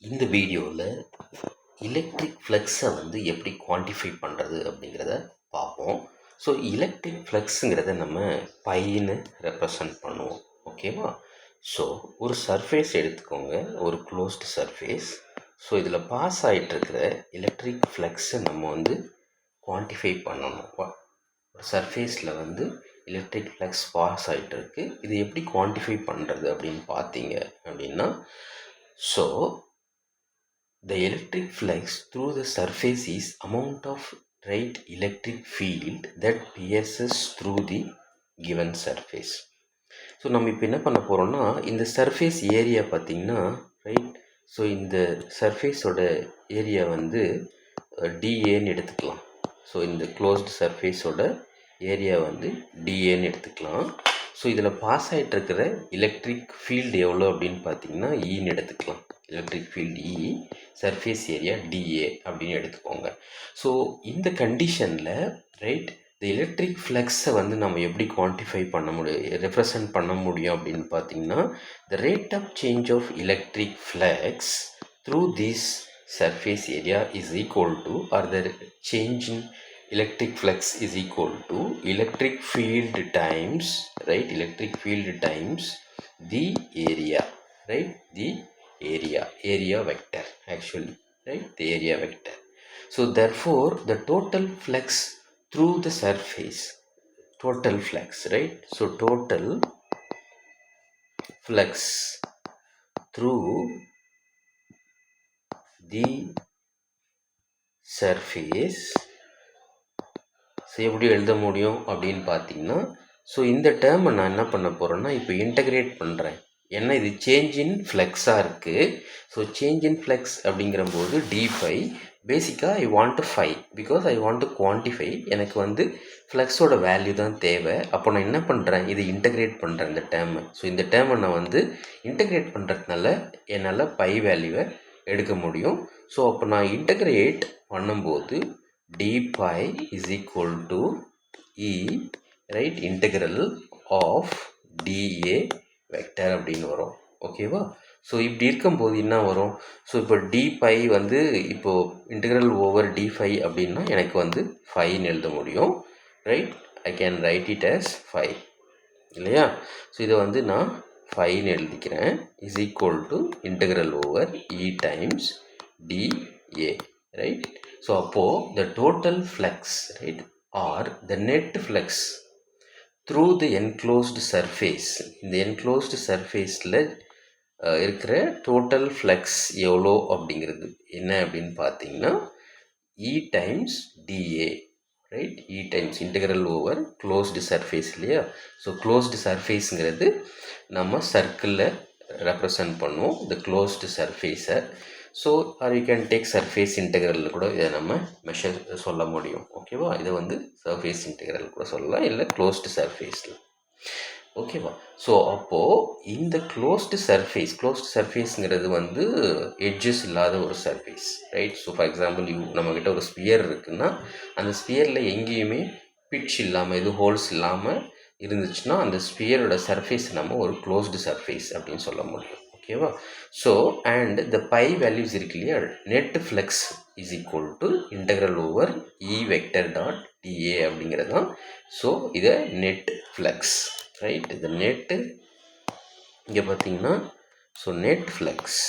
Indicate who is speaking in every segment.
Speaker 1: இந்த வீடியோவில் எலக்ட்ரிக் ஃப்ளக்ஸை வந்து எப்படி குவான்டிஃபை பண்ணுறது அப்படிங்கிறத பார்ப்போம். ஸோ எலக்ட்ரிக் ஃப்ளக்ஸுங்கிறத நம்ம பைன்னு ரெப்ரசன்ட் பண்ணுவோம். ஓகேவா? ஸோ ஒரு சர்ஃபேஸ் எடுத்துக்கோங்க, ஒரு க்ளோஸ்டு சர்ஃபேஸ். ஸோ இதில் பாஸ் ஆகிட்டுருக்கிற எலக்ட்ரிக் ஃப்ளக்ஸை நம்ம வந்து குவான்டிஃபை பண்ணணும். ஒரு சர்ஃபேஸில் வந்து எலக்ட்ரிக் ஃப்ளக்ஸ் பாஸ் ஆகிட்டுருக்கு. இது எப்படி குவான்டிஃபை பண்ணுறது அப்படின்னு பார்த்தீங்க அப்படின்னா, so the electric flux through the surface is amount of right electric field that pierces through the given surface. So நம்ம இப்போ என்ன பண்ண போகிறோம்னா, இந்த சர்ஃபேஸ் ஏரியா பார்த்திங்கன்னா ரைட், ஸோ இந்த சர்ஃபேஸோட ஏரியா வந்து டிஏன்னு எடுத்துக்கலாம். ஸோ இந்த க்ளோஸ்டு சர்ஃபேஸோட ஏரியா வந்து டிஏன்னு எடுத்துக்கலாம். ஸோ இதில் பாஸ் ஆகிட்டுருக்கிற எலக்ட்ரிக் ஃபீல்டு எவ்வளோ அப்படின்னு பார்த்தீங்கன்னா ஈன்னு எடுத்துக்கலாம். Electric field E, surface area D அப்படின்னு எடுத்துக்கோங்க. ஸோ இந்த கண்டிஷனில் ரைட், இந்த எலக்ட்ரிக் ஃப்ளக்ஸை வந்து நம்ம எப்படி குவான்டிஃபை பண்ண முடியும், ரெப்ரசன்ட் பண்ண முடியும் அப்படின்னு பார்த்தீங்கன்னா, the rate of change of electric flux through this surface area is equal to, or the change in electric flux is equal to electric field times, right, electric field times the area, right, the area vector actually, right, the area vector. So therefore the total flux through the surface, total flux, right, so total flux through the surface, so எப்படி எழுத முடியும் அப்படின்னு பார்த்தீங்கன்னா, so இந்த டேர்மை நான் என்ன பண்ண போகிறேன்னா இப்போ இன்டகிரேட் பண்ணுறேன். ஏன்னா இது சேஞ்ச் இன் ஃப்ளக்ஸாக இருக்குது. ஸோ சேஞ்ச் இன் ஃப்ளக்ஸ் அப்படிங்கிறபோது d5 பேசிக்காக ஐ வாண்ட் டு ஃபை, because I want to quantify. எனக்கு வந்து ஃப்ளக்ஸோட வேல்யூ தான் தேவை. அப்போ நான் என்ன பண்ணுறேன், இது இன்டகிரேட் பண்ணுறேன் இந்த டேர்மை. ஸோ இந்த டேர்மை நான் வந்து இன்டகிரேட் பண்ணுறதுனால என்னால் பை வேல்யூவை எடுக்க முடியும். ஸோ அப்போ நான் இன்டகிரேட் பண்ணும்போது d pi is equal to e, right, integral of dA vector அப்படின்னு வரும். ஓகேவா? ஸோ இப்படி இருக்கும்போது என்ன வரும், ஸோ இப்போ d pi வந்து இப்போது இன்டெக்ரல் ஓவர் d5 அப்படின்னா எனக்கு வந்து 5ன்னு எழுத முடியும். Right, I can write it as 5 இல்லையா? ஸோ இதை வந்து நான் 5ன்னு எழுதிக்கிறேன். Is equal to integral over e times dA, right. So அப்போது the total flux, right, or the net flux through the enclosed surface, இந்த enclosed surfaceல இருக்கிற total flux எவ்வளோ அப்படிங்கிறது என்ன அப்படின்னு பார்த்தீங்கன்னா E times dA, right, E times integral over closed surface இல்லையா? So closed surfaceங்கிறது நம்ம சர்க்கிளில் ரெப்ரசன்ட் பண்ணுவோம் இந்த closed surface-ஐ. So are you can take surface integral கூட இதை நம்ம மெஷர் சொல்ல முடியும். ஓகேவா? இதை வந்து சர்ஃபேஸ் இன்டெக்ரல் கூட சொல்லலாம், இல்லை க்ளோஸ்டு சர்ஃபேஸில். ஓகேவா? ஸோ அப்போது இந்த க்ளோஸ்டு சர்ஃபேஸ்ங்கிறது வந்து எட்ஜஸ் இல்லாத ஒரு surface, right. So for example நம்மக்கிட்ட ஒரு ஸ்பியர் இருக்குன்னா அந்த ஸ்பியரில் எங்கேயுமே பிட்ச் இல்லாமல், எதுவும் ஹோல்ஸ் இல்லாமல் இருந்துச்சுன்னா அந்த ஸ்பியரோட சர்ஃபேஸ் நம்ம ஒரு க்ளோஸ்டு சர்ஃபேஸ் அப்படின்னு சொல்ல முடியும். ஓகேவா? So and the phi values இருக்கு இல்லையா, net flux is equal to integral over E vector dot D அப்படிங்கிறது தான். ஸோ இதை நெட் ஃப்ளக்ஸ், ரைட், இது நெட்டு இங்கே பார்த்தீங்கன்னா, so net flux,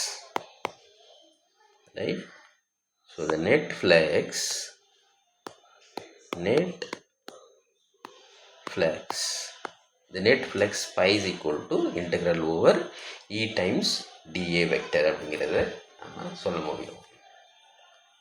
Speaker 1: right. So the net flux the net flux pi is equal to integral over E times dA vector அப்படிங்கிறத நம்ம சொல்ல முடியும்.